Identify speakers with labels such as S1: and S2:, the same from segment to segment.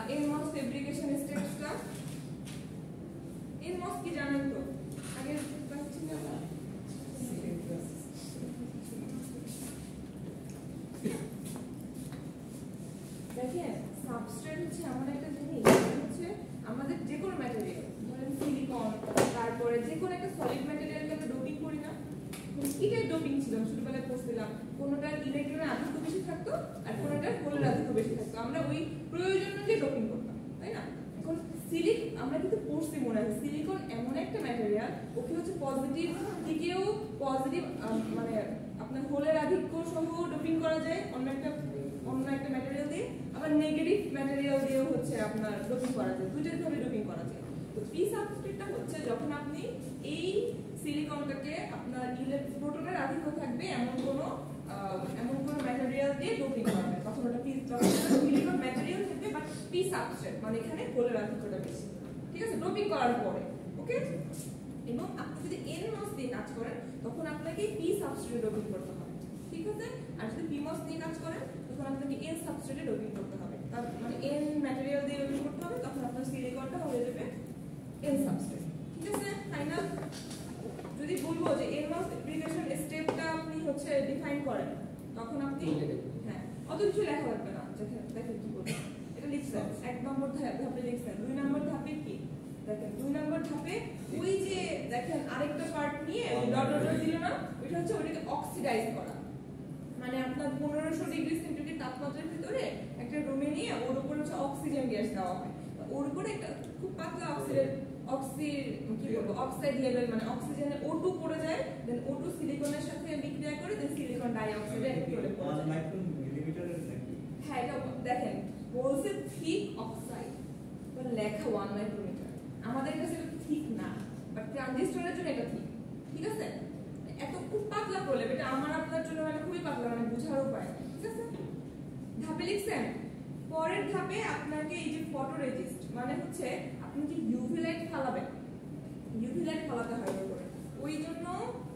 S1: NMOS fabrication স্টেপসটা। NMOS কি জানেন তো? আগে দেখেন সাবস্ট্রেট হচ্ছে এমন একটা জিনিস হচ্ছে আমাদের যে কোনো ম্যাটেরিয়াল, ধরেন সিলিকন, তারপরে যে কোনো একটা সলিড ম্যাটেরিয়ালকে আমরা ডোপিং করি না? এটাই ডোপিং ছিল, ছোটবেলায় পড়ছিলাম। কোনোটার ইলেকট্রনের আধিক্য বেশি থাকতো আর কোনোটার হোলের আধিক্য বেশি থাকতো, আমরা ওই প্রয়োজন অনুযায়ী ডোপিং করতাম, তাই না? এখন আমরা কিন্তু পড়ছি মনে হয় সিলিকন এমন একটা ম্যাটেরিয়াল, ওকে হচ্ছে পজিটিভ দিকেও পজিটিভ মানে আপনার হোলের আধিক্য সহ ডোপিং করা যায় অন্য একটা ম্যাটেরিয়াল দিয়ে, আবার নেগেটিভ ম্যাটেরিয়াল দিয়েও হচ্ছে আপনার ডোপিং করা যায়, দুইটার ভাবে ডোপিং করা যায়। তো পি সাবস্ট্রেটটা হচ্ছে যখন আপনি এই সিলিকনটাকে আপনার প্রোটনের আধিক্য থাকবে এমন কোন ম্যাটেরিয়াল দিয়ে ডোপিং করবেন, তখন ওটা সিলিকন ম্যাটেরিয়াল থাকবে বাট পি সাবস্ট্রেট, মানে এখানে হোলের আধিক্যটা বেশি, ঠিক আছে, ডোপিং করার পরে। ওকে, এবং আপনি যদি NMOS দিয়ে কাজ করেন তখন আপনাকে পি সাবস্ট্রেটে ডোপিং করতে হবে, ঠিক আছে? আর যদি PMOS দিয়ে কাজ করেন তখন আপনাকে N সাবস্ট্রেটে ডোপিং করতে হবে, তার মানে N ম্যাটেরিয়াল দিয়ে ডোপিং করতে হবে, তখন আপনার সিলিকনটা হয়ে যাবে N সাবস্ট্রেট, ঠিক আছে? ফাইনাল যদি বলবো যে NMOS ফেব্রিকেশন স্টেপটা আপনি হচ্ছে ডিফাইন করেন, তখন আপনি হ্যাঁ অত কিছু লেখা লাগবে না, দেখেন কি বলবো, এটা লিখছেন 1 নম্বর ধাপে লিখছেন, 2 নম্বর ধাপে কি দেখেন, 2 নম্বর ধাপে ওই যে দেখেন আরেকটা পার্ট নিয়ে ডট ডট দিল না, ওইটা হচ্ছে ওটাকে অক্সিডাইজ করা, মানে আপনার 1500 ডিগ্রি সেন্টিগ্রেড তাপমাত্রার ভিতরে একটা রুমে নিয়ে ওর উপর হচ্ছে অক্সিজেন গ্যাস দেওয়া হয়, ওর উপরে একটা খুব পাতলা অক্সাইড লেভেল, মানে অক্সিজেনের O2 পড়ে যায়, দেন O2 সিলিকনের সাথে বিক্রিয়া করে দেন সিলিকন ডাই অক্সাইডে চলে পড়ে যায়। 1 মাইক্রোমিলিমিটারের নাকি? হ্যাঁ, এটা দেখেন বলছে থিক অক্সাইড, তো লেখা 1 মাইক্রোমিটার, আমাদের কাছে এটা ঠিক না, বাট ট্রানজিস্টরের জন্য এটা ঠিক আছে? এত খুব পাতলা প্রলেপ, এটা আমার আপনার জন্য মানে খুবই পাতলা, মানে বুঝার উপায়, ঠিক আছে? ধাপে লিখছেন। পরের ধাপে আপনাকে এই যে ফটোরেজিস্ট, মানে হচ্ছে আপনি যে ইউভি লাইট ফালাবেন, ইউভি লাইট ফালাতে হয় ওর উপরে, ওই জন্য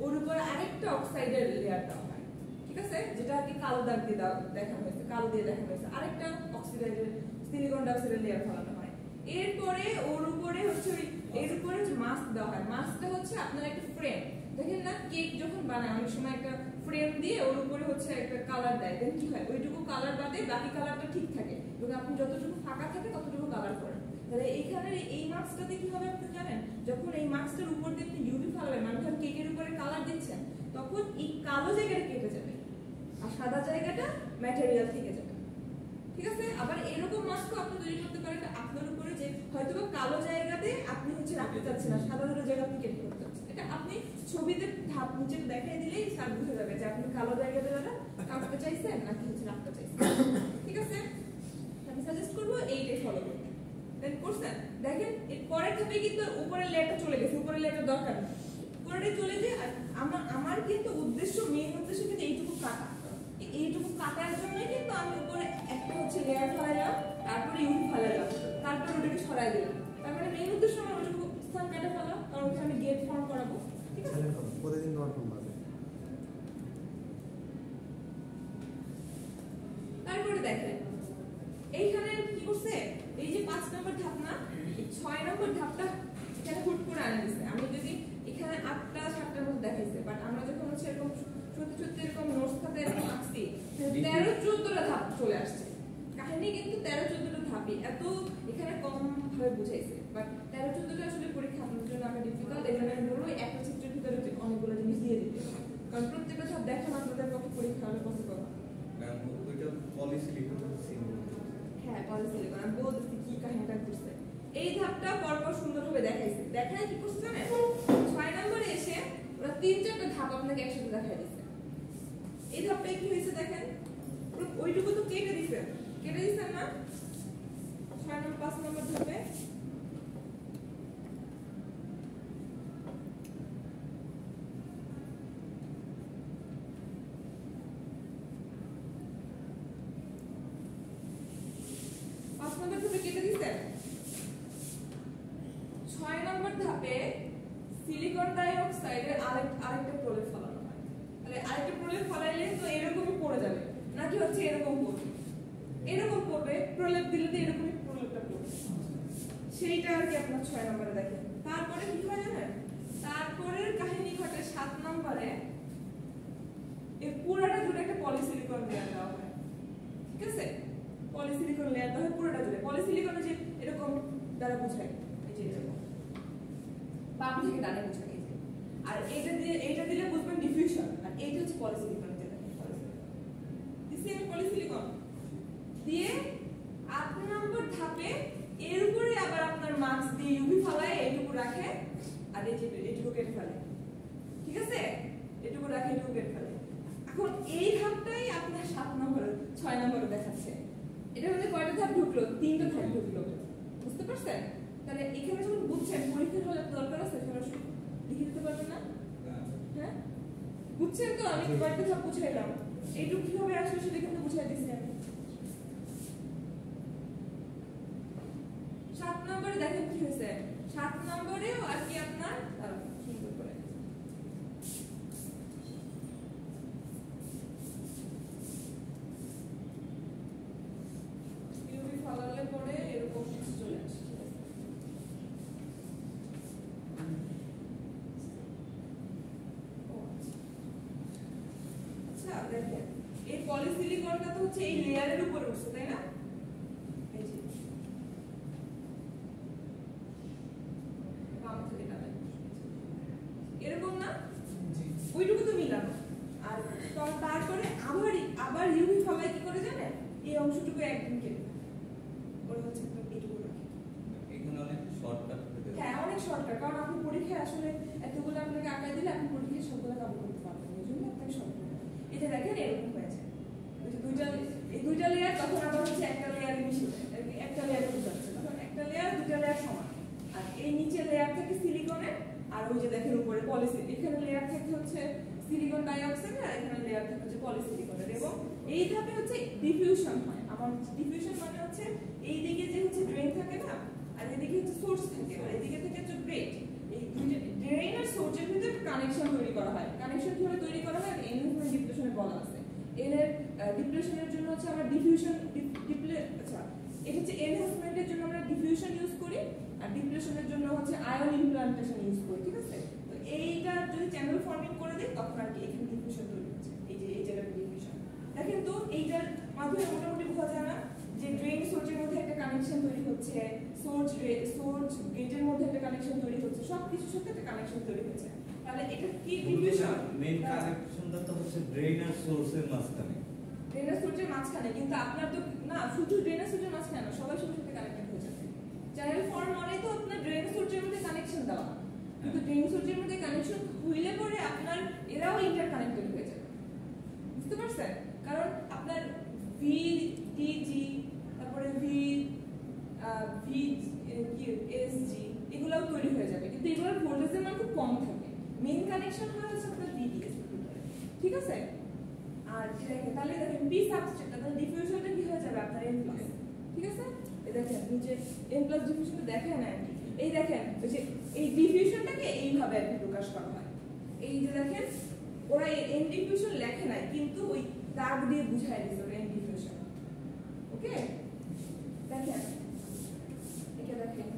S1: ওর উপরে আরেকটা অক্সাইডের লেয়ার দেওয়া হয়, ঠিক আছে? যেটা কি কালো দাগ দিয়ে দেখানো হয়েছে, কালো দিয়ে দেখানো হয়েছে, আরেকটা অক্সিডাইজের সিলিকন ডাইঅক্সাইডের লেয়ার ফালানো হয়। এরপরে ওর উপরে হচ্ছে এর উপরে মাস্ক দেওয়া হয়, মাস্কটা হচ্ছে আপনার একটা ফ্রেম, দেখেন না কেক যখন বানায় অনেক সময় একটা ফ্রেম দিয়ে ওর উপরে হচ্ছে একটা কালার দেয়, দেন কি হয় ওইটুকু কালার বাদে বাকি কালারটা ঠিক থাকে এবং আপনি যতটুকু ফাঁকা থাকে ততটুকু কালার করেন। তাহলে এইখানে এই মাস্কটাতে কি হবে আপনি জানেন, যখন এই মাস্কটার উপর দিয়ে আপনি ইউভি ফালাবেন, মানে যখন কেকের উপরে কালার দিচ্ছেন, তখন এই কালো জায়গাটা কেটে যাবে আর সাদা জায়গাটা ম্যাটেরিয়াল থেকে যাবে, ঠিক আছে? আবার এরকম মাস্কও আপনি তৈরি করতে পারেন আপনার উপরে, যে হয়তো কালো জায়গাতে আপনি হচ্ছে রাখতে চাচ্ছেন না, সাদা জায়গা আপনি কেটে করতে চাচ্ছেন, এটা আপনি ছবিতে ধাপ নিচে দেখাই দিলেই স্যার বুঝে যাবে যে আপনি কালো জায়গাতে কাটতে চাইছেন নাকি হচ্ছে রাখতে চাইছেন, ঠিক আছে? আমি সাজেস্ট করবো এইটাই ফলো করতে। দেন করছেন, দেখেন এর পরের ধাপে কিন্তু উপরের লেয়ারটা চলে গেছে, উপরের লেয়ারটা দরকার নেই, পুরোটাই চলে যায়। আর আমার কিন্তু মেইন উদ্দেশ্য কিন্তু এইটুকু কাটা, এইটুকু কাটার জন্য কিন্তু আমি উপরে একটা হচ্ছে লেয়ার ফেলাইলাম, তারপরে ইউভি ফেলাইলাম, তারপরে ওটাকে ছড়াই দিলাম, তার মানে মেইন উদ্দেশ্য আমার ওইটুকু স্থান কেটে ফেলা, কারণ ওখানে আমি গেট ফর্ম করাবো, ঠিক আছে?
S2: প্রতিদিন নরমাল ভাবে।
S1: তারপরে দেখেন এইখানে কি করছে, এই যে 5 নম্বর ধাপ না, 6 নম্বর ধাপটা এখানে হুট করে আনা দিছে। আমি যদি এখানে 8টা 7টার মধ্যে দেখাইছে, বাট আমরা যখন হচ্ছে এরকম সত্যি এরকম নোটস খাতে এরকম আঁকছি 13-14টা ধাপ চলে আসছে। কাহিনী কিন্তু 13-14টা ধাপই, এত এখানে কম ভাবে বুঝাইছে, বাট 13-14টা আসলে পরীক্ষা আপনার জন্য আঁকা ডিফিকাল্ট। এই জন্য আমি বলবো একটা চিত্রের ভিতরে অনেকগুলো জিনিস দিয়ে দিতে, কারণ প্রত্যেকটা ধাপ দেখানো আপনাদের পক্ষে পরীক্ষা হলে পসিবল না। হ্যাঁ, পলিসিলিকন আমি বলতেছি কি কাহিনীটা করছে। এই ধাপটা পরপর সুন্দরভাবে দেখাইছে, দেখায় কি করছে জানেন, 6 নম্বরে এসে ওরা 3-4টা ধাপ আপনাকে একসাথে দেখাই দিচ্ছে। এই ধাপটায় কি হয়েছে দেখেন, ওইটুকু তো কেটে দিচ্ছেন না, 6 নম্বর 5 নম্বর ধাপে কেটে দিচ্ছেন। 6 নম্বর ধাপে সিলিকন ডাইঅক্সাইডের আরেকটা প্রলেপ ফলানো হয়। তাহলে আরেকটা প্রলেপ ফলাইলে তো এরকমই পড়ে যাবে নাকি হচ্ছে এরকম পড়বে, এরকম পড়বে, প্রলেপ দিলে তো এরকমই প্রলেপটা সেইটা আর কি আপনার 6 নম্বরে দেখেন। তারপরে কি হয় জানেন, তারপরের কাহিনী ঘটে 7 নম্বরে, এই পুরোটা জুড়ে একটা পলিসিলিকন লেয়ার দেওয়া হয়, ঠিক আছে? পলিসিলিকন লেয়ার দেওয়া হয় পুরোটা জুড়ে। পলিসিলিকনে যে এরকম দ্বারা বোঝায়, এই যে এরকম বাম থেকে ডানে বোঝায়, এই যে। আর এইটা দিলে বুঝবেন ডিফিউশন, আর এইটা হচ্ছে পলিসিলিকন। যেটা দিছি আমি পলিসিলিকন দিয়ে 8 নম্বর ধাপে এর উপরে আবার আপনার মাস্ক দিয়ে ইউভি ফালায় এইটুকু রাখে, আর এই যে এইটুকু কেটে ফেলে, ঠিক আছে? এইটুকু রাখে, এইটুকু কেটে ফেলে। এখন এই ধাপটাই আপনার 7 নম্বর 6 নম্বরে দেখাচ্ছে। এটা মধ্যে কয়টা ধাপ ঢুকলো? 3টা ধাপ ঢুকলো, বুঝতে পারছেন? তাহলে এখানে যখন বুঝছেন পরীক্ষার হলে দরকার আছে সরাসরি লিখে দিতে পারবেন না? হ্যাঁ, বুঝছেন তো? আমি কয়টা ধাপ বুঝাইলাম, এইটুকু কিভাবে আসলে সেটা কিন্তু বুঝাই দিচ্ছি আমি। 7 নম্বরে দেখেন কি হয়েছে। 7 নম্বরেও আর কি আপনার সুন্দর করে ইউভি ফালালে পরে এরকম কিছু চলে আসে, আচ্ছা দেখেন এই পলিসিলিকনটা তো হচ্ছে এই লেয়ারের উপরে উঠছে, তাই না? এই যে বাম থেকে ডানে এরকম না, ওইটুকু তো মিলানো। আর তারপরে আবার ইউভি ফালায় কি করে জানেন, এই অংশটুকু একদিন কেটে ওরা হচ্ছে এইটুকু রাখে।
S2: এখানে অনেক শর্টকাট।
S1: হ্যাঁ, অনেক শর্টকাট, কারণ আপনি পরীক্ষায় আসলে এতগুলো আপনাকে আঁকায় দিলে আপনি পরীক্ষায় সবগুলো কাজ করতে পারবেন, এই জন্য আপনাকে শর্টকাট। এটা দেখেন এরকম হয়েছে, এই দুইটা লেয়ার তখন আবার হচ্ছে একটা লেয়ারে মিশে যায়, একটা লেয়ারে বুঝাচ্ছে, তখন একটা লেয়ার দুইটা লেয়ার সমান। আর এই নিচে লেয়ার থাকে সিলিকনের, আর ওই যে দেখেন উপরে পলিসিলিকন, এখানে লেয়ার থাকে হচ্ছে সিলিকন ডাইঅক্সাইড, আর এখানে লেয়ার থাকে হচ্ছে পলিসিলিকনের। এবং এই ধাপে হচ্ছে ডিফিউশন হয়। আমার ডিফিউশন মানে হচ্ছে এই দিকে যে হচ্ছে ড্রেন থাকে না, আর এদিকে হচ্ছে সোর্স থাকে, আর এদিকে থেকে হচ্ছে গ্রেট। এই দুইটা ড্রেন আর সোর্সের ভিতরে কানেকশন তৈরি করা হয়। কানেকশন কিভাবে তৈরি করা হয় এনহান্সমেন্ট ডিপ্রেশনে বলা আছে। এর ডিপ্রেশনের জন্য হচ্ছে আমরা ডিফিউশন আচ্ছা, এটা হচ্ছে এনহান্সমেন্টের জন্য আমরা ডিফিউশন ইউজ করি, আর ডিপ্রেশনের জন্য হচ্ছে আয়ন ইমপ্লান্টেশন ইউজ করি, ঠিক আছে? তো এইটা যদি চ্যানেল ফর্মিং করে দেই তখন আর কি এখানে ডিফিউশন তৈরি হচ্ছে, এই যে এই জায়গাটা ডিফিউশন। দেখেন তো এইটার মাধ্যমে মোটামুটি বোঝা যায় না যে ড্রেন সোর্সের মধ্যে একটা কানেকশন তৈরি হচ্ছে, সোর্স গেটের মধ্যে একটা কানেকশন তৈরি হচ্ছে, সবকিছুর সাথে একটা কানেকশন তৈরি হচ্ছে। তাহলে এটা কি ডিফিউশন?
S2: মেইন কানেকশনটা তো হচ্ছে ড্রেন আর সোর্সের মাঝখানে।
S1: ড্রেন আর সোর্সের মাঝখানে, কিন্তু আপনার তো না শুধু ড্রেন আর সোর্সের মাঝখানে না, সবাই সবার সাথে কানেক্টেড হয়ে যাবে। চ্যানেল ফর্ম মানে তো আপনার ড্রেন সোর্সের মধ্যে কানেকশন দেওয়া, কিন্তু ড্রেন সোর্সের মধ্যে কানেকশন হইলে পরে আপনার এরাও ইন্টারকানেক্টেড হয়ে যাবে, বুঝতে পারছেন? কারণ আপনার ভিডিজি, তারপরে ভিএসজি এগুলোও তৈরি হয়ে যাবে, কিন্তু এগুলোর ভোল্টেজের মান খুব কম থাকে। মেইন কানেকশন হয় হচ্ছে আপনার ভিডিএস, ঠিক আছে? আর দেখেন তাহলে দেখেন পি সাবস্ট্রেট, তাহলে ডিফিউশনটা কি হয়ে যাবে আপনার n+, ঠিক আছে? এই দেখেন নিচে n+ ডিফিউশনটা দেখেন না, এই দেখেন ওই যে এই ডিফিউশনটাকে এইভাবে আর কি প্রকাশ করা হয়। এই যে দেখেন ওরা n ডিফিউশন লেখে নাই, কিন্তু ওই দাগ দিয়ে বুঝায় দিয়েছে ওরা n ডিফিউশন। ওকে, দেখেন এটা দেখেন,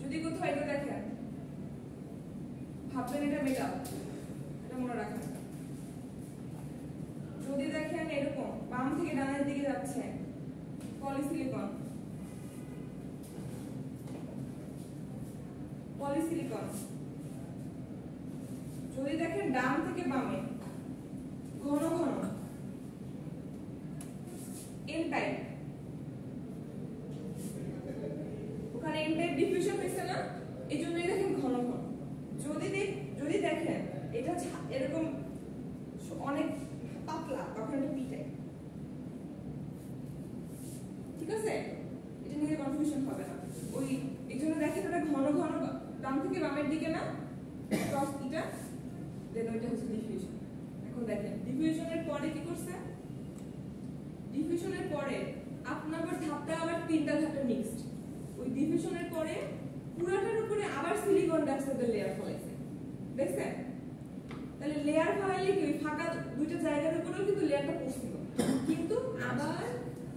S1: যদি কোথাও এটা দেখেন ভাববেন এটা মেটাল, এটা মনে রাখেন। যদি দেখেন এরকম বাম থেকে ডানের দিকে যাচ্ছে পলিসিলিকন, যদি দেখেন ডান থেকে বামে ঘন ঘন এন টাইপ, ওখানে এন টাইপ ডিফিউশন হয়েছে না, এই জন্যই দেখেন ঘন ঘন। যদি দেখেন এটা এরকম অনেক পাতলা, তখন এটা পি টাইপ, ঠিক আছে? এটা নিয়ে কনফিউশন হবে না। ওই এই জন্য দেখেন ওটা ঘন ঘন ডান থেকে বামের দিকে না, ক্রস এটা, দেন ওইটা হচ্ছে ডিফিউশন। এখন দেখেন ডিফিউশনের পরে কি করছে, ডিফিউশনের পরে 8 নম্বর ধাপটা আবার 3টা ধাপে মিক্সড। ওই ডিফিউশনের পরে পুরোটার উপরে আবার সিলিকন ডাইঅক্সাইডের লেয়ার ফলাইছে, দেখছেন? তাহলে লেয়ার ফলাইলে কি ওই ফাঁকা দুইটা জায়গার উপরেও কিন্তু লেয়ারটা পড়ছিল, কিন্তু আবার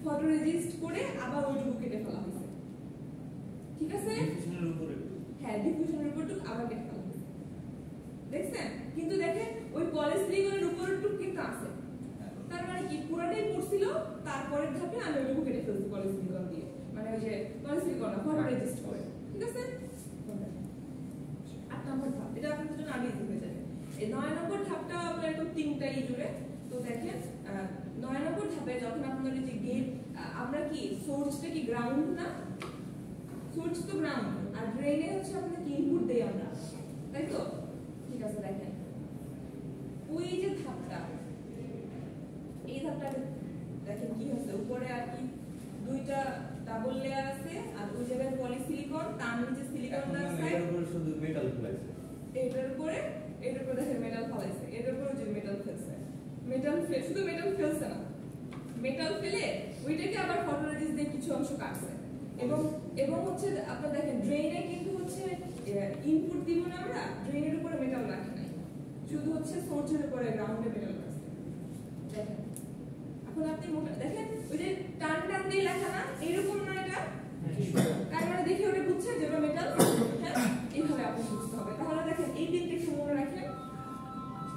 S1: ফটোরেজিস্ট করে আবার ওইটুকু কেটে ফেলা হয়েছে, ঠিক আছে?
S2: ডিফিউশনের উপরে
S1: হ্যাঁ, ডিফিউশনের উপর টুক আবার কেটে ফেলা হয়েছে। দেখছেন? কিন্তু দেখেন ওই পলিসিলিকনের উপরের টুক কিন্তু আছে। তার মানে কি পুরোটাই পড়ছিল, তারপরের ধাপে আমি ওইটুকু কেটে ফেলছি পলিসিলিকন দিয়ে, মানে ওই যে পলিসিলিকন না ফটো রেজিস্ট করে। ঠিক আছে? 8 নম্বর ধাপ, এটা আপনাদের জন্য আগে ইজি হয়ে যাবে। এই 9 নম্বর ধাপটা আপনার একদম তিনটাই জুড়ে। তো দেখেন 9 নম্বর ধাপে যখন আপনার এই যে গেট, আমরা কি সোর্সটা কি গ্রাউন্ড না? সোর্স তো গ্রাউন্ড, আর ড্রেনে হচ্ছে আপনার কি ইনপুট দেই আমরা, তাই তো? ঠিক আছে, দেখেন ওই যে ধাপটা, এই ধাপটা দেখেন কি হচ্ছে, উপরে আর কি দুইটা ডাবল লেয়ার আছে, আর ওই জায়গায় পলিসিলিকন, তার নিচে সিলিকন ডাইঅক্সাইড,
S2: এর উপরে শুধু মেটাল ফেলাইছে,
S1: এটার উপরে দেখেন মেটাল ফেলাইছে, এটার উপরে যে মেটাল ফেলছে, শুধু মেটাল ফেলছে না, মেটাল ফেলে ওইটাকে আবার ফটোরেজিস্ট দিয়ে কিছু অংশ কাটছে। এবং হচ্ছে আপনারা দেখেন ড্রেনে কিন্তু হচ্ছে ইনপুট দিব না আমরা, ড্রেনের উপরে মেটাল রাখি নাই, শুধু হচ্ছে সোর্সের উপরে গ্রাউন্ডে মেটাল রাখছে। দেখেন এখন আপনি দেখেন ওই যে টান দিয়ে লেখা না, এরকম না এটা, তার মানে দেখে ওটা বুঝছেন যে ওটা মেটাল। হ্যাঁ, এইভাবে আপনি বুঝতে হবে। তাহলে দেখেন এই দিকটা একটু মনে রাখেন,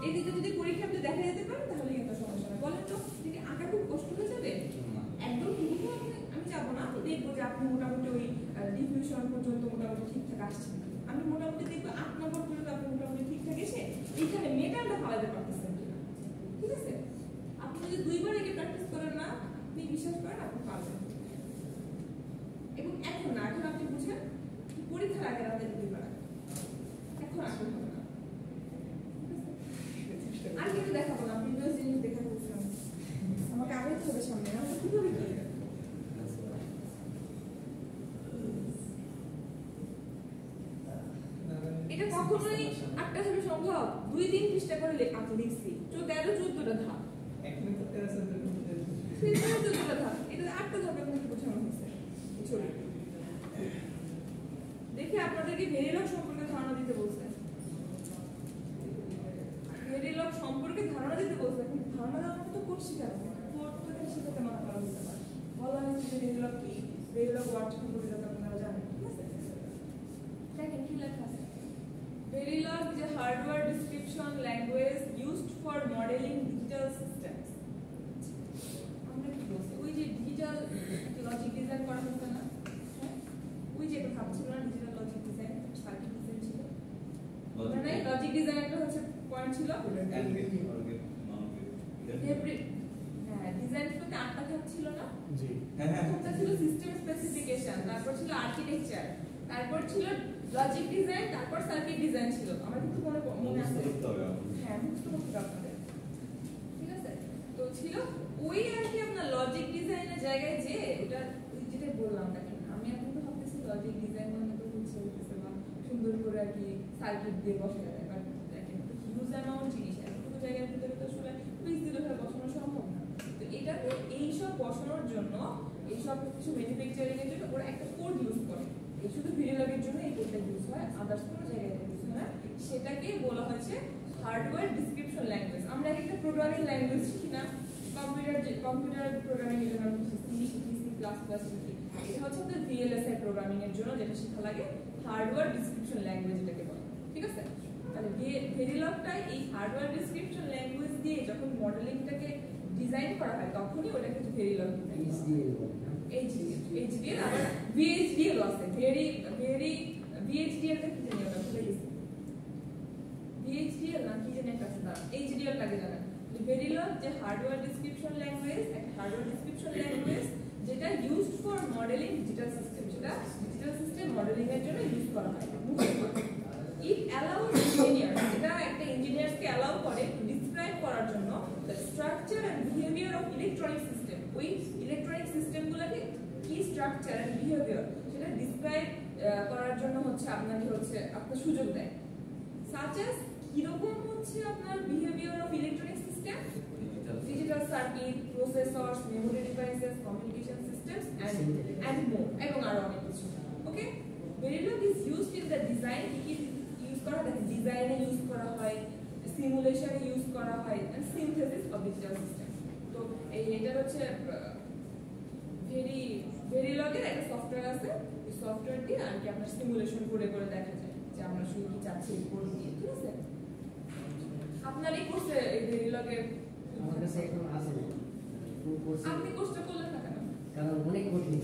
S1: এই দিকটা যদি পরীক্ষাতে দেখা যেতে পারে তাহলে এত সমস্যা না। বলেন তো যদি আঁকা খুব কষ্ট হয়ে যাবে? একদম হুবহু আমি যাবো না, দেখবো যে আপনি মোটামুটি ওই ডিফিউশন পর্যন্ত মোটামুটি ঠিকঠাক আসছেন। আমি মোটামুটি দেখবো 8 নম্বর পর্যন্ত আপনি মোটামুটি ঠিকঠাক এসে এইখানে মেটালটা ফালাতে পারতেছেন কিনা। ঠিক আছে? আপনি যদি 2 বার আগে প্র্যাকটিস করেন না, আপনি বিশ্বাস করেন আপনি পারবেন। এবং এখন না, এখন আপনি বুঝেন পরীক্ষার আগে রাতে 2 বার, এখন আসলে হবে না। আর কিছু দেখাবো না, প্রিভিয়াস জিনিস দেখা বলছিলাম, আমাকে আগে হবে সামনে, আমরা কিভাবে কি এটা কখনোই 8টা ধাপে সম্ভব? 2-3 পৃষ্ঠা করে আমি লিখছি, 13-14টা ধাপ, 13-14টা ধাপ, এটা 8টা ধাপে আপনাকে বোঝানো হয়েছে। দেখি আপনাদেরকে ভেরিলগ সম্পর্কে ধারণা দিতে বলছে, ভেরিলগ সম্পর্কে ধারণা দিতে বলছে। কিন্তু ধারণা দেওয়ার মতো কোর্স শিখাচ্ছে, প্রত্যেকটা শিখাতে মাথা করা হতে পারে। বলা হয়েছে যে ভেরিলগ কি, ভেরিলগ ওয়ার্ড সম্পর্কে যাতে আপনারা জানেন। ঠিক আছে? দেখেন কি লেখা আছে, Verilog is a hardware description language used for modeling digital systems. আমরা কি বলছি, ওই যে ডিজিটাল লজিক ডিজাইন করা হচ্ছে না, হ্যাঁ ওই যে কথা ছিল না, digital logic design, circuit design ছিল, মানে লজিক ডিজাইন একটা হচ্ছে পয়েন্ট ছিল, হ্যাঁ ডিজাইন তো 8টা ধাপ ছিল না? জি হ্যাঁ, একটা ছিল সিস্টেম স্পেসিফিকেশন, তারপর ছিল আর্কিটেকচার, তারপর ছিল লজিক ডিজাইন, তারপর সার্কিট ডিজাইন ছিল। আমার কিন্তু মনে আছে, হ্যাঁ মুখস্থ করতে হবে। ঠিক আছে? তো ছিল ওই আর কি আপনার লজিক ডিজাইনের জায়গায় যে ওটা ওই যেটা বললাম, দেখেন আমি এখন তো ভাবতেছি লজিক ডিজাইন মানে তো হচ্ছে বা সুন্দর করে আর কি সার্কিট দিয়ে বসানো যায়, বাট দেখেন হিউজ অ্যামাউন্ট জিনিস, এতটুকু জায়গার ভিতরে তো আসলে পিস দিলে বসানো সম্ভব না। তো এটাতে এইসব বসানোর জন্য, এইসব কিছু ম্যানুফ্যাকচারিং এর জন্য ওরা একটা কোড ইউজ করে, শুধু ভেরিলগের জন্য এই কোডটা ইউজ হয়, আদার্স কোনো জায়গায় ইউজ হয় না। সেটাকে বলা হচ্ছে হার্ডওয়্যার ডেসক্রিপশন ল্যাঙ্গুয়েজ। আমরা একটা প্রোগ্রামিং ল্যাঙ্গুয়েজ শিখি না, কম্পিউটার প্রোগ্রামিং এর জন্য সি, সি প্লাস প্লাস শিখি, এটা হচ্ছে আমাদের ভিএলএসআই প্রোগ্রামিং এর জন্য যেটা শেখা লাগে, হার্ডওয়্যার ডেসক্রিপশন ল্যাঙ্গুয়েজ এটাকে বলে। ঠিক আছে? তাহলে ভেরিলগটা এই হার্ডওয়্যার ডেসক্রিপশন ল্যাঙ্গুয়েজ দিয়ে যখন মডেলিংটাকে ডিজাইন করা হয় তখনই ওটাকে ভেরিলগ HDL আবার VHDL আছে, VHDL টা কি জানি ওটা ভুলে গেছি, VHDL না কি জানি একটা আছে, HDL টাকে জানেন। ভেরিলগ যে হার্ডওয়্যার ডেসক্রিপশন ল্যাঙ্গুয়েজ, একটা হার্ডওয়্যার ডেসক্রিপশন ল্যাঙ্গুয়েজ যেটা used for modelling digital system, সেটা ডিজিটাল সিস্টেম মডেলিং এর জন্য ইউজ করা হয়। ইট অ্যালাউজ ইঞ্জিনিয়ার, এটা একটা ইঞ্জিনিয়ারকে অ্যালাউ করে ডিসক্রাইব করার জন্য the structure and behaviour of electronic system, ওই ইলেকট্রনিক সিস্টেমগুলোকে কি স্ট্রাকচার এন্ড বিহেভিয়ার সেটা ডিসক্রাইব করার জন্য হচ্ছে আপনাকে হচ্ছে আপনার সুযোগ দেয়। সাচ অ্যাজ কিরকম হচ্ছে আপনার behaviour of electronic system, digital circuit, processors, memory devices, communication systems and more, এবং আরো অনেক কিছু। Okay, Verilog is used in the design, কি ইউজ করা হয়, ডিজাইনে ইউজ করা হয়, সিমুলেশনে ইউজ করা হয়, and synthesis of digital system. তো এই এটা হচ্ছে ভেরি ভেরিলগের একটা সফটওয়্যার আছে, এই সফটওয়্যার দিয়ে আর কি আপনার সিমুলেশন করে করে দেখা যায় যে আমরা শুধু কি চাচ্ছি এই কোড দিয়ে, ঠিক আছে? আপনার এই কোর্সে এই ভেরিলগের
S3: আমার কাছে এখন আছে না।
S1: আপনি কোর্সটা করলেন না কেন?
S3: কারণ অনেক কঠিন।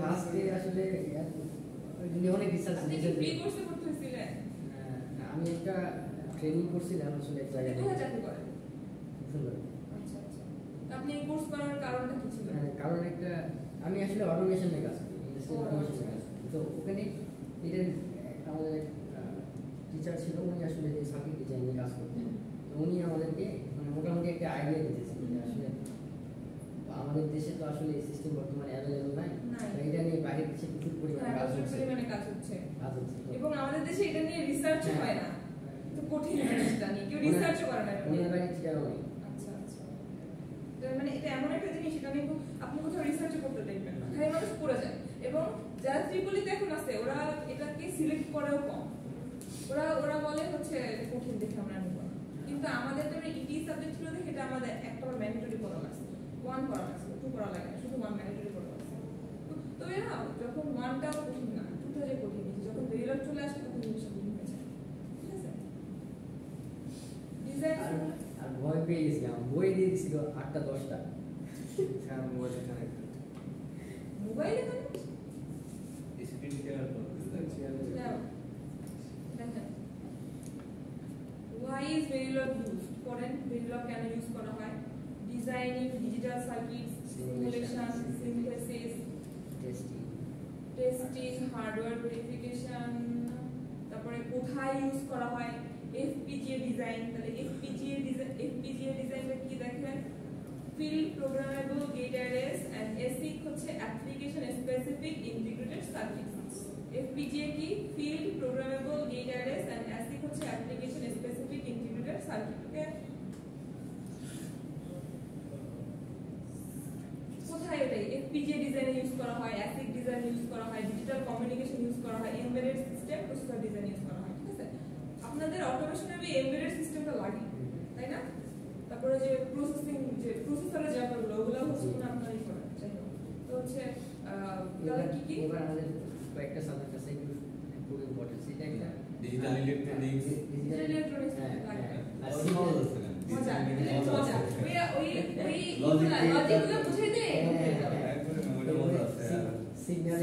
S3: ফার্স্টে আসলে অনেক রিসার্চ
S1: আপনি কি ফ্রি কোর্সে করতেছিলেন?
S3: আমি একটা ট্রেনিং করছিলাম আসলে এক জায়গায়।
S1: কোথায় চাকরি করেন? আচ্ছা আচ্ছা। আপনি এই কোর্স করার কারণটা কি ছিল?
S3: কারণ একটা আমি আসলে অটোমেশনে কাজ করি, ইন্ডাস্ট্রিয়াল অটোমেশনে কাজ করি। তো ওখানে এটা আমাদের টিচার ছিল, উনি আসলে যে সার্কিট ডিজাইন নিয়ে কাজ করতেন। তো উনি আমাদেরকে মানে মোটামুটি একটা আইডিয়া দিতেছেন যে আসলে আমাদের দেশে তো আসলে এই সিস্টেম বর্তমানে অ্যাভেলেবল নাই, এটা নিয়ে বাইরের দেশে প্রচুর পরিমাণে কাজ হচ্ছে।
S1: এবং আমাদের দেশে এটা নিয়ে রিসার্চ হয় না, তো কঠিন জিনিসটা নিয়ে কেউ রিসার্চ করে না। আচ্ছা আচ্ছা, মানে এটা এমন একটা জিনিস এটা নিয়ে আপনি কোথাও রিসার্চ করতে দেখবেন না, খালি মানুষ পড়ে যায়। এবং যারা ত্রিপলিতে এখন আছে ওরা এটাকে সিলেক্ট করেও কম, ওরা বলে হচ্ছে কঠিন দেখে আমরা নিব না। কিন্তু আমাদের তো ইটি সাবজেক্ট ছিল দেখে এটা আমাদের একটা ম্যান্ডেটরি পড়া লাগছে, 1 পড়া লাগছে, 2 পড়া লাগে না, শুধু 1 ম্যান্ডেটরি পড়া লাগছে। তো এরা যখন 1টাও কঠিন না, 2টা যে কঠিন, যখন ভেরিলগ চলে আসে তখন জিনিসটা কঠিন হয়ে যায়, ঠিক আছে? ডিজাইন
S3: আর ভয় পেয়ে গেছিলাম, বই দিয়ে দিছিল 8টা 10টা।
S2: হ্যাঁ, মোবাইলে কানেক্ট
S1: মোবাইলে কেন
S2: screen share
S1: Why is Verilog used? করেন Verilog কেন ইউজ করা হয়? Designing digital circuits, simulation, synthesis, testing, hardware verification, তারপরে কোথায় ইউজ করা হয়? FPGA design. তাহলে FPGA ডিজাইনটা কি দেখেন? Field programmable gate arrays and ASIC হচ্ছে application specific integrated circuits. FPGA কি? Field programmable gate arrays and ASIC হচ্ছে application specific integrated circuit. Okay, কোথায় এটাই FPGA ডিজাইনে ইউজ করা হয়, ASIC ডিজাইনে ইউজ করা হয়, ডিজিটাল কমিউনিকেশন ইউজ করা হয়, এমবেডেড সিস্টেম প্রসেসর ডিজাইনে ইউজ করা হয়, ঠিক আছে? আপনাদের অটোমেশনে এমবেডেড সিস্টেমটা লাগে, তাই না? তারপরে যে প্রসেসিং, যে প্রসেসরের ব্যাপারগুলো ওগুলো হচ্ছে আপনারই করা, যাই হোক। তো হচ্ছে তাহলে কি কি
S3: এবার আমাদের কয়েকটা সাবজেক্ট আছে এগুলো খুব ইম্পর্টেন্ট, সেটা একটা
S2: ডিজিটাল ইলেকট্রনিক্স,
S1: ডিজিটাল ইলেকট্রনিক্স
S3: আর
S1: মজা মজা ওই লজিকগুলো বুঝাই দে।
S3: সিগন্যাল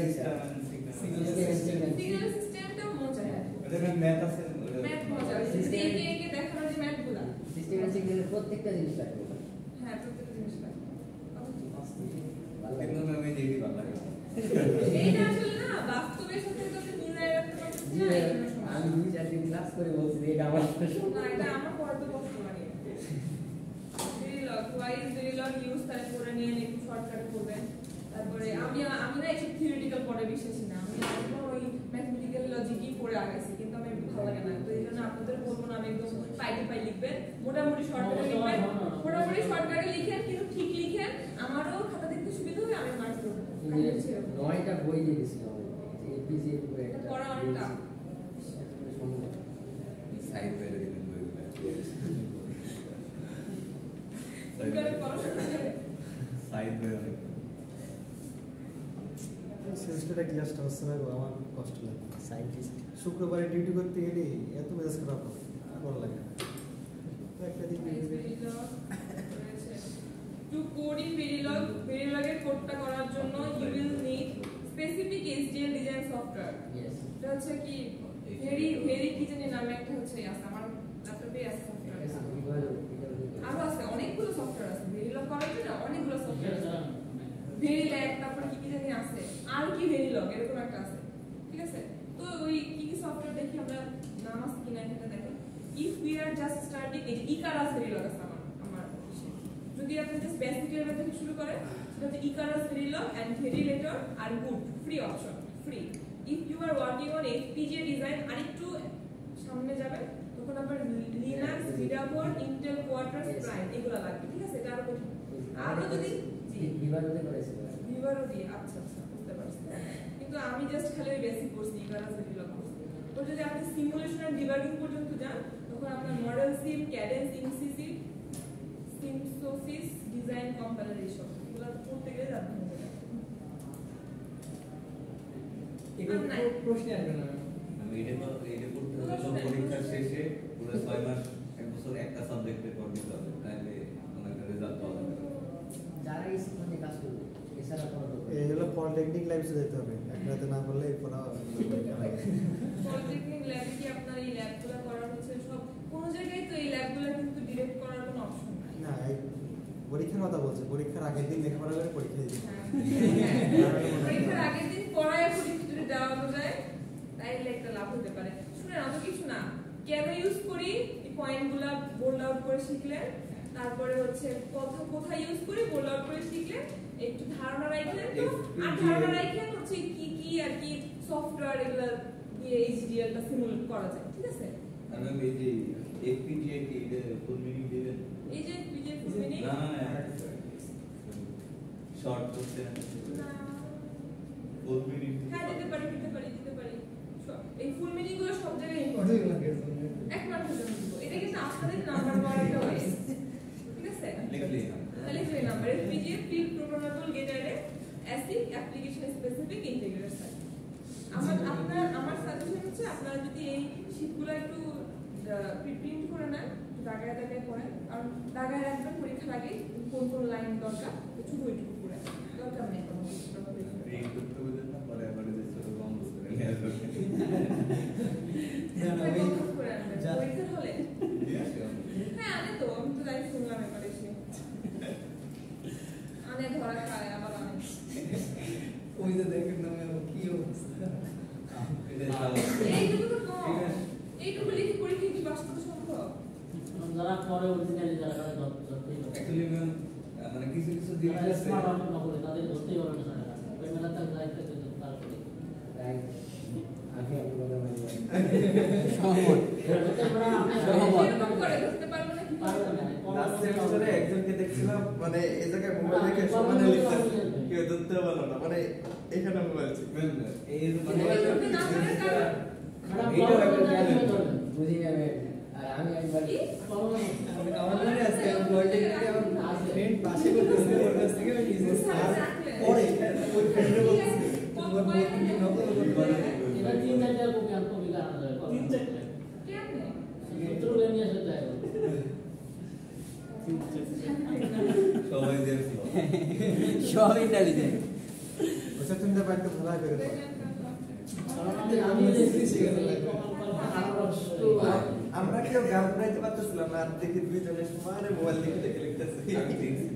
S1: সিস্টেমটা মজা,
S2: এটা ম্যাথ আছে,
S1: ম্যাথ মজা, সিস্টেমকে দেখানো যে ম্যাথগুলো,
S3: সিস্টেম এন্ড সিগন্যালের প্রত্যেকটা জিনিস লাগবে।
S1: হ্যাঁ প্রত্যেকটা জিনিস লাগবে।
S2: কিন্তু আমি দেখি ভালো লাগে
S1: এইটা আসলে না বাস্তবের সাথে সাথে মিলায় রাখতে পারছি না।
S3: আমি 2-4 দিন ক্লাস করে বলছি এটা আমার
S1: না, এটা আমার পড়তে কষ্ট লাগে। Verilog ইউজ তাই করে নিয়ে একটু শর্টকাট করবেন। তারপরে আমি না এইসব থিওরিটিক্যাল পড়ে বিশ্বাসী না, আমি একদম ওই ম্যাথমেটিক্যাল লজিকই পড়ে আগাইছি, কিন্তু আমি ভালো লাগে না। তো এই জন্য আপনাদের বলবো না আমি একদম পাই লিখবেন, মোটামুটি শর্টকাটে লিখবেন, মোটামুটি শর্টকাটে লিখেন কিন্তু ঠিক লিখেন, আমারও খাতা দেখতে সুবিধা হবে, আমি মার্কস দেবো।
S3: 9টা বই দিয়ে দিয়েছিল এপিজি এর উপরে একটা
S1: পড়া অনেকটা
S2: সাইড বের দিবেন বইগুলো সাইড বের
S4: সেমিস্টারে ক্লাসটা হচ্ছে না গো, আমার খুব কষ্ট লাগে।
S3: সায়েন্টিস্ট
S4: শুক্রবারে ডিউটি করতে গেলে এত মেজাজ খারাপ হয়, ভালো লাগে না। তো একটা দিন
S1: টু কোড ইন Verilog এর কোডটা করার জন্য you will need specific HDL design software.
S3: Yes,
S1: এটা হচ্ছে কি ভেরি কি জানি নামে একটা হচ্ছে আছে, আমার ল্যাপটপে আছে সফটওয়্যার, আরো আছে অনেকগুলো সফটওয়্যার আছে Verilog করার জন্য, অনেকগুলো সফটওয়্যার আছে, Verilog, তারপর কি জানি আছে আর কি Verilog এরকম একটা আছে, ঠিক আছে? তো ওই কি সফটওয়্যার দেখি আমরা, নাম আছে কিনা এটা দেখেন। If we are just starting Icarus Verilog আছে আমার যদি আপনি জাস্ট বেসিক লেভেল থেকে শুরু করেন, সেটা হচ্ছে ইকারাস Verilog and Verilator আর good free option, free. If you are working on FPGA design আর একটু সামনে যাবেন তখন আপনার লিনাক্স, ভিডাবোর্ড, ইন্টেল কোয়ার্টার্স প্রাইম এগুলো লাগবে, ঠিক আছে? এটা আরো কঠিন। আরো যদি
S3: ভিভারোতে করেছিল,
S1: ভিভারো দিয়ে, আচ্ছা আচ্ছা বুঝতে পারছি, কিন্তু আমি জাস্ট খালি ওই বেসিক করছি, ইকারাস Verilog করছি। তো যদি আপনি সিমুলেশন আর ডিবাগিং পর্যন্ত যান তখন আপনার মডেল সিম, ক্যাডেন্স, ইনসিসি, সিনথেসিস, ডিজাইন কম্পাইলার এইসব এগুলো পড়তে গেলে জানতে হবে
S3: এগুলো প্রশ্ন আসবে না
S2: আমি এটা করতে হবে তো পরীক্ষা শেষে পুরো 6 মাস 1 বছর একটা সাবজেক্টে পড়তে হবে তাহলে অনেক রেজাল্ট পাওয়া যাবে
S3: যারা এই মানে কাজ করবে এছাড়া পড়া দরকার
S4: এগুলো পলিটেকনিক লাইফে যেতে হবে একসাথে না করলে পড়া
S1: পলিটেকনিক ল্যাবে কি আপনার এই ল্যাবগুলো করার হচ্ছে সব কোন জায়গায় তো এই ল্যাবগুলো কিন্তু ডিরেক্ট করার কোনো অপশন নাই
S4: না এই পরীক্ষার কথা বলছে পরীক্ষার আগের দিন লেখাপড়া করে পরীক্ষা দিতে
S1: পরীক্ষার আগের দিন পড়ায় পরীক্ষা যদি দেওয়া যায় তাইলে একটা লাভ হতে পারে শুনেন অত কিছু না কেন ইউজ করি এই পয়েন্টগুলো বোল্ড আউট করে শিখলে তারপরে হচ্ছে কথা কোথায় ইউজ করি বোল্ড আউট করে শিখলে একটু ধারণা রাখলেন তো আর ধারণা রাখলেন হচ্ছে কি কি আর কি সফটওয়্যার এগুলো দিয়ে এইচডিএল টা সিমুলেট করা যায় ঠিক আছে
S2: আমি এই যে এফপিজিএ কি এটা ফুল মিনিং দিবেন
S1: এই যে পিজিএ ফুল মিনিং
S2: না শর্ট করতে
S1: না
S2: ফুল মিনিং
S1: হ্যাঁ দিতে পারি এই ফুল মিনিং গুলো সব জায়গায় ইম্পর্টেন্ট এক মাত্র জন্য দিব এটা কিন্তু আপনাদের নাম্বার পাওয়ার একটা ওয়ে ঠিক আছে
S2: লিখলি
S1: তাহলে যে number PGA field programmable gate array ASIC application specific integrated circuit আমার সাজেশন হচ্ছে আপনারা যদি এই শীটগুলো একটু প্রিন্ট করে নেন দাগায় দাগায় পড়েন কারণ দাগায় রাখবেন পরীক্ষার আগে কোন কোন লাইন দরকার একটু বইটুকু পড়ে দরকার নেই কোনো
S2: প্রিন্ট করতে বলে না পরে আবার যে ছোট বন্ধ করে নিয়ে আসবে
S1: পরীক্ষা হলে হ্যাঁ আনে তো আমি তো যাই শুনলাম এবার এসে আনে ধরা খায় আবার আনে
S5: ওই যে দেখেন না কি অবস্থা
S1: এইটুকু তো কম এইটুকু লিখে পরীক্ষা কি বাস্তব সম্ভব
S3: যারা পরে অরিজিনালি যারা ধরতেই হবে
S2: অ্যাকচুয়ালি মানে কিছু কিছু জিনিস আছে
S3: স্মার্ট আউট না করে তাদের ধরতেই হবে না ওই মেলা তার দায়িত্ব দিতে তারপরে রাইট আগে আমি বলে মারি সহমত
S1: এরকম করে ধরতে পারবো না কি
S3: পারবে না
S5: লাস্ট সেমিস্টারে একজনকে দেখছিলাম মানে এই জায়গায় মোবাইল দেখে সমানে লিখতেছে কেউ ধরতে পারলো না মানে এখানে মোবাইল ছিল
S2: এই মানে
S1: ধরতে না পারার কারণ
S3: এইটাও একটা চ্যালেঞ্জ বুঝি না আর আমি একবার
S5: আমার মনে আছে পলিটেকনিকে আমার ফ্রেন্ড পাশে করতেছে ওর কাছ থেকে আমি নিজে পরে ওই ফ্রেন্ডের বলছে তোমার বই কি নকল করতে
S3: এটা 3-4টা কপি আর কপি করা যাবে
S5: 3-4টা
S1: কেমনে
S3: সূত্র লেনি আসে তাই
S2: সবাই দেখছো
S6: সব ইন্টেলিজেন্ট
S4: ওটা তুমি তো একটা ধরা করে দাও
S3: আমি দেখতেছি
S5: আমরা কেউ গান গাইতে পারতেছিলাম না আর দেখি দুইজনের সমানে মোবাইল দেখে দেখে লিখতেছে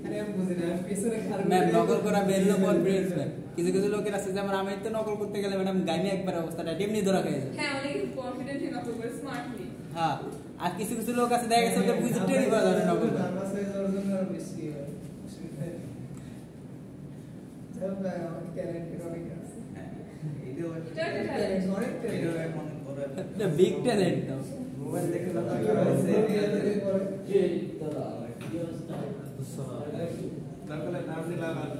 S5: আরে আমি বুঝি না পিছনে খারাপ
S6: ম্যাম নকল করা বেরলো কনফিডেন্স ম্যাম কিছু কিছু লোকের আছে যেমন আমি তো নকল করতে গেলে ম্যাডাম গাইনি একবার অবস্থাটা এমনি ধরা খেয়ে যায়
S1: হ্যাঁ অনেক কনফিডেন্ট নকল করে স্মার্টলি
S6: হ্যাঁ আর কিছু কিছু লোক আছে দেখা গেছে ওদের বুঝতেই করা যাবে নকল করে
S5: আমার সাথে অর্জন করা বেশি সব আমার ট্যালেন্টের অনেক আছে
S2: এইটাও
S1: এটা একটা challenge।
S5: অনেক
S2: এটাও
S5: ট্যালেন্ট
S2: মনে করে
S6: এটা বিগ ট্যালেন্ট তো
S5: মোবাইল দেখে না হয়েছে
S3: যে দাদা কি অবস্থা
S5: তারপরে নাম দিলাম আর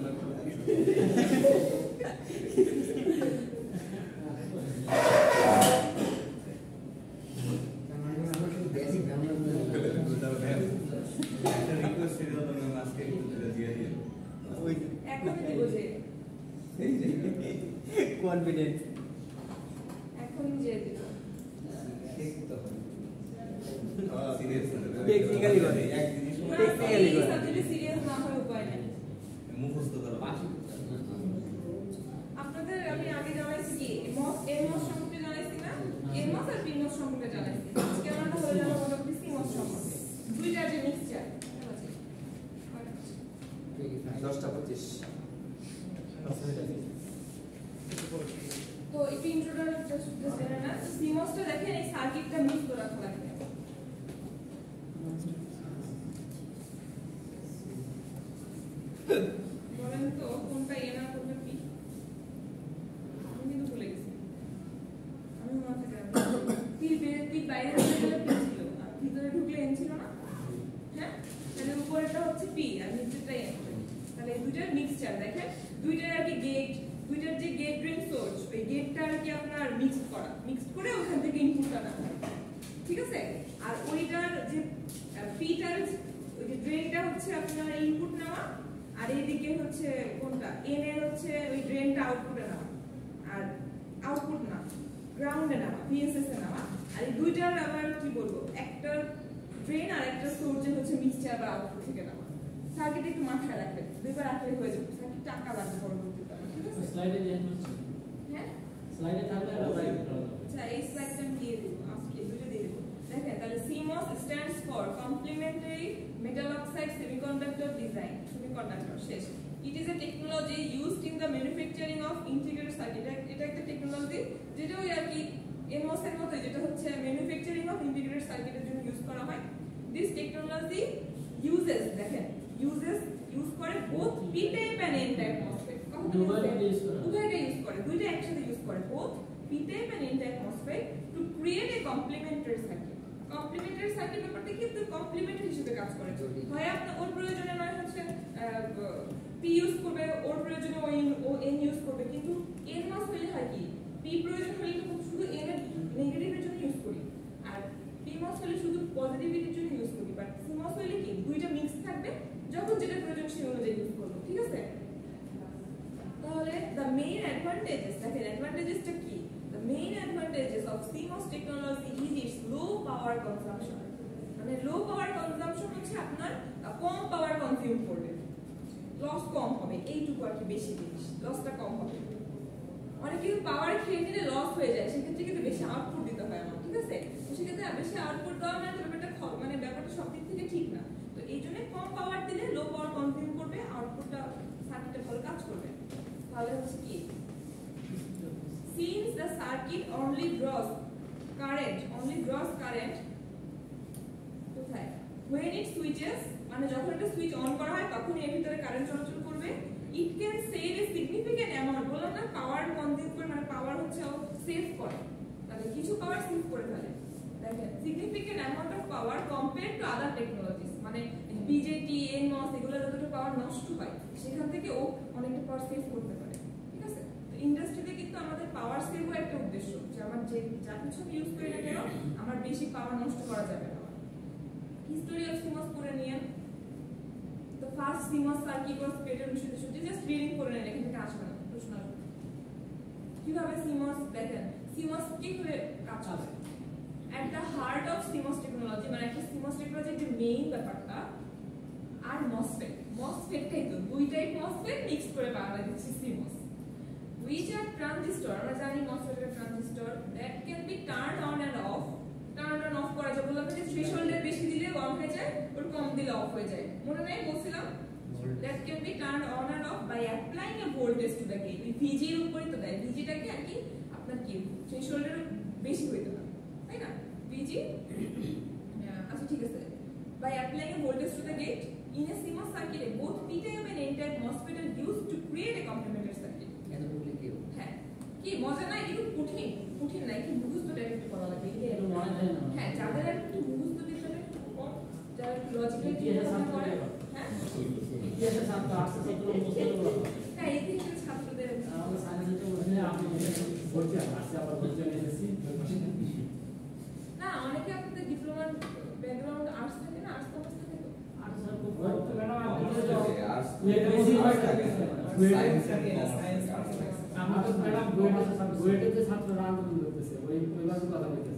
S3: বেসিক ধারণা
S2: একটা রিকোয়েস্ট ছিল তুমি আজকে একটু দিয়ে দিও
S5: ওই
S1: এখনই দিব যে
S5: এই যে
S6: কনফিডেন্স
S1: এখনই যে দিব
S2: ঠিক তো সিরিয়াস
S6: Technically করে।
S2: এক জিনিস
S6: Technically করে।
S1: সাবজেক্টে সিরিয়াস না হওয়ার উপায় নেই
S2: মুখস্থ করো
S1: আপনাদের আমি আগে জানাইছি কি এমস সম্পর্কে জানাইছি না এমস আর পিমস সম্পর্কে জানাইছি আজকে আমরা হয়ে যাবে মোটামুটি সিমস সম্পর্কে দুইটা যে মিক্সচার
S5: 10:25
S1: তো একটু ইন্ট্রোডাকশন জাস্ট জেনে না সিমসটা দেখেন এই সার্কিটটা মিক্স করে রাখা লাগে বলেন তো কোনটা এ না কোনটা পি আমি কিন্তু ভুলে গেছি আমি মনে থাকে পি বাইরে চলে গেলে পি ছিল আর ভিতরে ঢুকলে এন ছিল না হ্যাঁ তাহলে উপরেরটা হচ্ছে পি আর নিচেরটা এন তাহলে এই দুইটার মিক্সচার দেখেন দুইটার আর কি গেট দুইটার যে গেট ড্রেন সোর্স ওই গেটটা আর কি আপনার মিক্সড করে ওখান থেকে ইনপুটটা নেওয়া ঠিক আছে আর ওইটার যে পিটার ওই যে ড্রেনটা হচ্ছে আপনার ইনপুট নেওয়া আর এইদিকে হচ্ছে কোনটা এন এর হচ্ছে ওই ড্রেনটা আউটপুটে নেওয়া, আর আউটপুট না গ্রাউন্ডে নেওয়া, ভিএসএস এ নেওয়া। আর এই দুইটার আবার কি বলবো, একটা ড্রেন আর একটা সোর্স হচ্ছে মিক্সচার বা আউটপুট থেকে নেওয়া। সার্কিট একটু মাথায় রাখবেন, দুইবার রাখলে হয়ে যাবে, সার্কিট টাকা লাগবে পরবর্তীতে, ঠিক আছে?
S5: স্লাইডে দেন হচ্ছে
S1: হ্যাঁ
S5: স্লাইডে থাকলে আর লাইভ করা যাবে।
S1: আচ্ছা এই স্লাইডটা দিয়ে দেব, আজকে দুটো দিয়ে দেব। দেখেন তাহলে CMOS stands for complementary metal oxide semiconductor design, semiconductor শেষ। It is a technology used in the manufacturing of integrated circuit. এটা একটা টেকনোলজি যেটা ওই আর কি MOS এর মতো, যেটা হচ্ছে ম্যানুফ্যাকচারিং অফ ইন্টিগ্রেটেড সার্কিটের জন্য ইউজ করা হয়। This technology uses, দেখেন ইউজ করে both p type and n type MOSFET। দুইটা ইউজ করে, দুইটা একসাথে ইউজ করে, both p type and n type MOSFET to create a complementary circuit. Complementary circuit ব্যাপারটা কিন্তু কমপ্লিমেন্টারি হিসেবে কাজ করে। হয় আপনার ওর প্রয়োজনে নয় হচ্ছে পি ইউজ করবে, ওর প্রয়োজনে ও এন ইউজ করবে, কিন্তু এন মাস হলে হয় কি পি প্রয়োজন হলে কিন্তু শুধু এন এর নেগেটিভের জন্য ইউজ করি, আর পি মাস হলে শুধু পজিটিভিটির জন্য ইউজ করি। বাট সি মাস হলে কি দুইটা মিক্স থাকবে, যখন যেটা প্রয়োজন সেই অনুযায়ী ইউজ করব, ঠিক আছে? তাহলে দ্য মেইন অ্যাডভান্টেজেস, দেখেন অ্যাডভান্টেজেসটা কি? The main advantages of CMOS technology is its low power consumption. মানে low power consumption হচ্ছে আপনার কম পাওয়ার কনজিউম করবে, লস কম হবে, এইটুকু আর কি, বেশি জিনিস লসটা কম হবে। অনেক কিছু পাওয়ার খেয়ে নিলে লস হয়ে যায়, সেক্ষেত্রে কিন্তু বেশি আউটপুট দিতে হয় আমার, ঠিক আছে? তো সেক্ষেত্রে বেশি আউটপুট দেওয়া মানে ব্যাপারটা সব দিক থেকে ঠিক না। তো এই জন্য কম পাওয়ার দিলে লো পাওয়ার কনজিউম করবে, আউটপুটটা সার্কিটে ভালো কাজ করবে। তাহলে হচ্ছে কি, since the circuit only draws current কোথায় when it switches, মানে যখন একটা সুইচ অন করা হয় তখন এর ভিতরে কারেন্ট চলাচল করবে। it can save a significant amount, বললাম না পাওয়ার কনজিউম করে, মানে পাওয়ার হচ্ছে সেভ করে, তাহলে কিছু পাওয়ার সেভ করে ফেলে। দেখেন significant amount of power compared to other technologies, মানে BJT, NMOS এগুলো যতটুকু পাওয়ার নষ্ট হয় সেখান থেকে ও অনেকটা পাওয়ার সেভ করতে পারে, ঠিক আছে? তো ইন্ডাস্ট্রিতে কিন্তু আমাদের পাওয়ার সেভও একটা উদ্দেশ্য, যে আমার যে যা কিছু ইউজ করি না কেন আমার বেশি পাওয়ার নষ্ট করা যাবে না। হিস্টোরি অফ CMOS করে নিয়ে, the first CMOS circuit was created in 1963, just reading করে নেন, এখান থেকে আসবে না প্রশ্ন আসবে। কিভাবে CMOS, দেখেন CMOS কিভাবে কাজ করে। at the heart of CMOS technology, মানে একটা CMOS টেকনোলজি যে মেইন ব্যাপারটা আর MOSFET-টাই তো দুই টাইপ MOSFET মিক্স করে বানানো দিচ্ছি CMOS, which are transistor, আমরা জানি MOSFET এর transistor that can be turned on and off, turned on off করা যায়, বললাম যে থ্রেশহোল্ডের বেশি দিলে অন হয়ে যায়, ওর কম দিলে অফ হয়ে যায়, মনে নেই বলছিলাম? that can be turned on and off by applying a voltage to the gate. এই VG এর উপরই তো দেয়, VG-টাকে আর কি আপনার কি থ্রেশহোল্ডের বেশি হইতে না, তাই না? VG আচ্ছা ঠিক আছে, by applying a voltage to the gate in a CMOS circuit, both p-type and n-type MOSFET are used to create a complementary circuit. হ্যাঁ কি মজা না, একটু কঠিন না, একটু মুখস্থ ডাইরেক্ট করা লাগে, হ্যাঁ যাদের একটু মুখস্থ বিষয়ে কম, যারা লজিক্যালি চিন্তা করে, হ্যাঁ
S5: ইতিহাসের ছাত্র আর্টস ছাত্র মুখস্থ
S1: হ্যাঁ ইতিহাসের ছাত্রদের
S5: আমরা সায়েন্সে তো বলছি আপনি বলছি আর্টস আবার বলছি এসেছি
S1: না, অনেকে আপনাদের ডিপ্লোমা ব্যাকগ্রাউন্ড আর্টস থাকে না, আর্টস কমার্স থাকে তো
S5: আর্টস স্যার খুব ভালো তো ম্যাডাম আপনি আমরা তো ম্যাডাম বুয়েটে ছাত্ররা আন্দোলন করতেছে, ওইবার কথা বলতেছে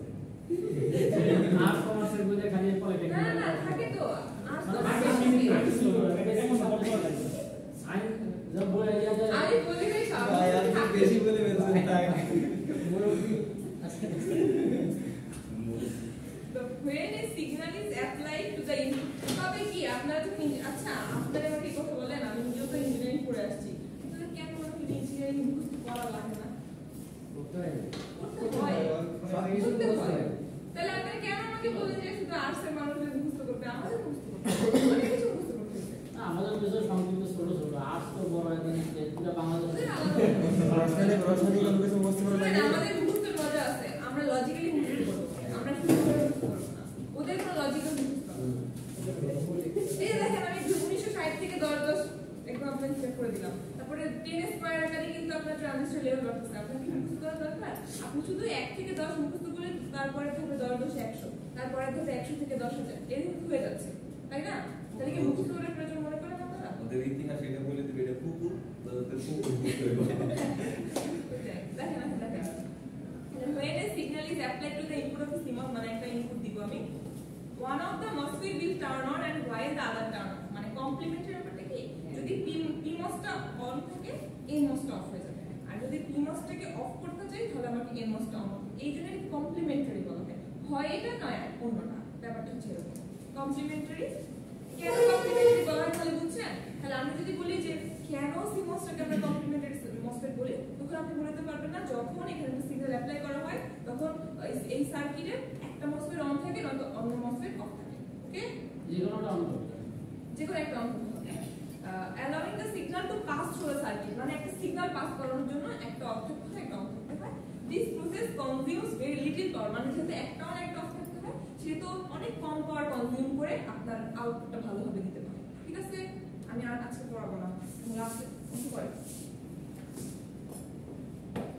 S5: আর্টস কমার্সের বলে খালি পলিটেকনিক
S1: না না থাকে তো আর্টস
S5: আগে সীমিত এটা কেমন সাপোর্ট করা যায় সায়েন্স যা বলে ইয়া যায়
S1: আমি বলে গেছি
S2: ভাই আপনি বেশি বলে বেঁচে তাই
S1: when a signal is applied to the input, তবে কি আপনারা তো আচ্ছা আপনারা আমাকে এই কথা বলেন, আমি নিজেও তো ইঞ্জিনিয়ারিং পড়ে আসছি, তাহলে কেন মনে করি ইঞ্জিনিয়ারিং মুখস্থ করা লাগে না? করতে হয়। তাহলে আপনারা কেন আমাকে বলেন যে শুধু আর্টসের মানুষদের মুখস্থ করবে? আমাদের মুখস্থ করতে হবে, অনেক কিছু মুখস্থ করতে হবে।
S5: আমাদের দেশে সংস্কৃত ছোট ছোট আর্টস তো বড় একদিন পুরো বাংলাদেশে
S4: পার্সোনালি পড়াশোনা কোনো কিছু মুখস্থ করে লাগে
S1: আমাদের মুখস্থের মজা আছে, আমরা লজিক্যালি মুখস্থ করব, আমরা শুধু মুখস্থ করব না, ওদের কোনো লজিক্যাল মুখস্থ হবে। এই দেখেন আমি 1960 থেকে 10 একদম আপনাকে চেক করে দিলাম, তারপরে 10 স্কয়ার আকারে কিন্তু আপনার ট্রানজিস্টর লেভেল বাড়তেছে, আপনার কি মুখস্থ করা দরকার? আপনি শুধু 1 থেকে 10 মুখস্থ করে তারপরে থাকবে 10 10 100, তারপরে থাকবে 100 থেকে 10,000, এরকম হয়ে যাচ্ছে, তাই না? তাহলে কি মুখস্থ করার প্রয়োজন মনে করেন আপনারা?
S2: আমাদের ইতিহাস এটা বলে দিবে এটা কুকুর তাদের কুকুর বুঝতে হবে
S1: when a signal is applied to the input of the CMOS মানে একটা ইনপুট দিব আমি one of the MOSFET will turn on and while the other turn off মানে কমপ্লিমেন্টারি ব্যাপারটা কি যদি PMOS টা অন থাকে NMOS টা অফ হয়ে যাবে আর যদি PMOS টাকে অফ করতে চাই তাহলে আমাকে NMOS টা অন করতে এই জন্য কমপ্লিমেন্টারি বলা হয় হয় এটা নয় অন্যটা ব্যাপারটা হচ্ছে এরকম কমপ্লিমেন্টারি কেন কমপ্লিমেন্টারি বলা হয় তাহলে বুঝছেন তাহলে আমি যদি বলি যে কেন CMOS টাকে আমরা কমপ্লিমেন্টারি MOSFET বলি তখন আপনি বলতে পারবেন না যখন এখানে একটা সিগন্যাল অ্যাপ্লাই করা হয় তখন এই সার্কিটে একটা MOSFET অন থাকে নয়তো অন্য MOSFET অফ থাকে ওকে যেকোনো একটা অন করতে হবে allowing the signal to pass through a circuit মানে একটা সিগন্যাল পাস করানোর জন্য একটা অফ থাকতে হয় একটা অন থাকতে হয় this process consumes very little power মানে যেহেতু একটা অন একটা অফ থাকতে হয় সেহেতু অনেক কম পাওয়ার কনজিউম করে আপনার আউটপুটটা ভালোভাবে দিতে পারে ঠিক আছে আমি আর আজকে পড়াবো না লাস্টে